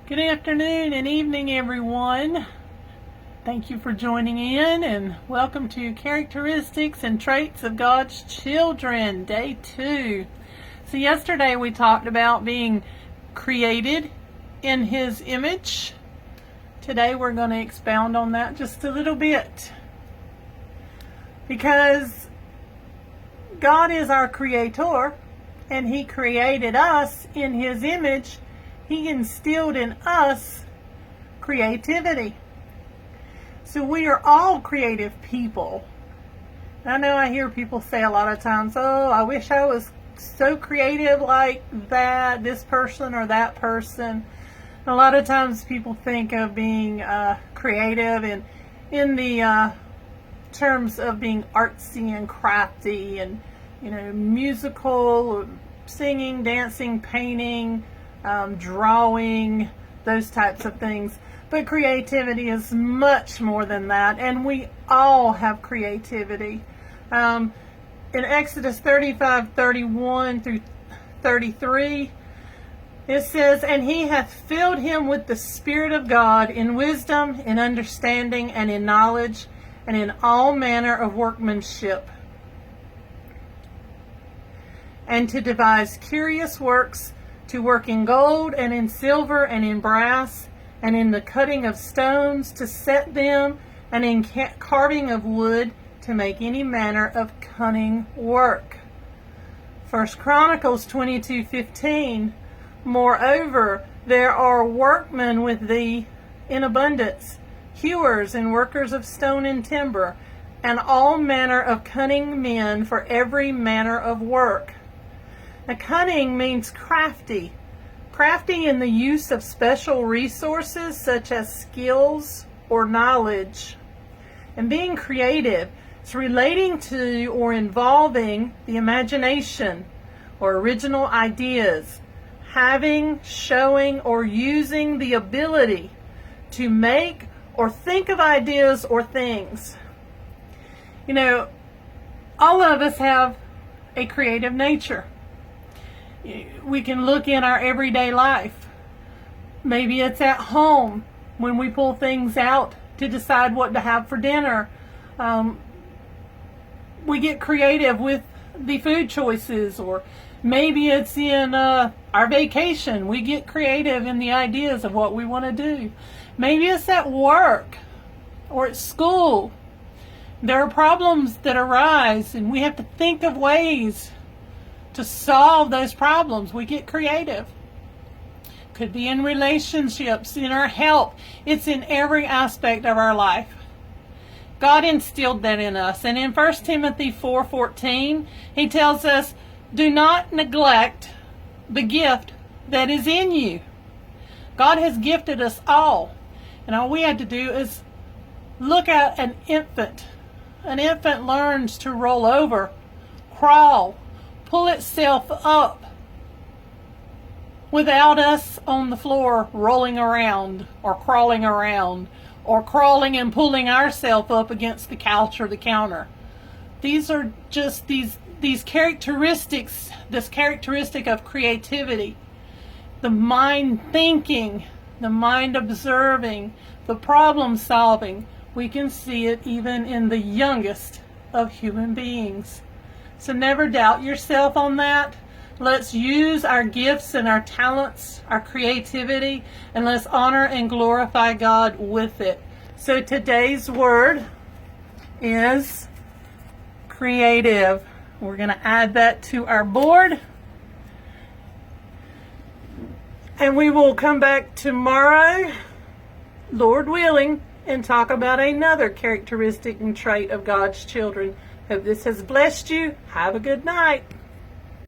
Good afternoon and evening, everyone. Thank you for joining in and welcome to Characteristics and Traits of God's Children, Day 2. So yesterday we talked about being created in His image. Today we're going to expound on that just a little bit. Because God is our creator and He created us in His image. He instilled in us creativity. So we are all creative people. I know I hear people say a lot of times, oh, I wish I was so creative like this person or that person. And a lot of times people think of being creative and in the terms of being artsy and crafty and, musical, singing, dancing, painting, drawing, those types of things. But creativity is much more than that, and we all have creativity. In Exodus 35:31 through 33, it says, "And He hath filled him with the Spirit of God in wisdom, in understanding, and in knowledge, and in all manner of workmanship, and to devise curious works, to work in gold and in silver and in brass, and in the cutting of stones to set them, and in carving of wood to make any manner of cunning work." 1 Chronicles 22:15, "Moreover, there are workmen with thee in abundance, hewers and workers of stone and timber, and all manner of cunning men for every manner of work." Now, cunning means crafty. Crafty in the use of special resources such as skills or knowledge. And being creative is relating to or involving the imagination or original ideas, having, showing, or using the ability to make or think of ideas or things. All of us have a creative nature. We can look in our everyday life. Maybe it's at home when we pull things out to decide what to have for dinner. We get creative with the food choices, or maybe it's in our vacation. We get creative in the ideas of what we want to do. Maybe it's at work or at school. There are problems that arise and we have to think of ways to solve those problems. We get creative. Could be in relationships, in our health. It's in every aspect of our life. God instilled that in us. And in 1 Timothy 4:14, He tells us, "Do not neglect the gift that is in you." God has gifted us all. And all we have to do is look at an infant. An infant learns to roll over, crawl, pull itself up without us on the floor rolling around or crawling around or crawling and pulling ourselves up against the couch or the counter. These are just these characteristics, this characteristic of creativity, the mind thinking, the mind observing, the problem solving. We can see it even in the youngest of human beings. So never doubt yourself on that. Let's use our gifts and our talents, our creativity, and let's honor and glorify God with it. So today's word is creative. We're going to add that to our board. And we will come back tomorrow, Lord willing, and talk about another characteristic and trait of God's children. Hope this has blessed you. Have a good night.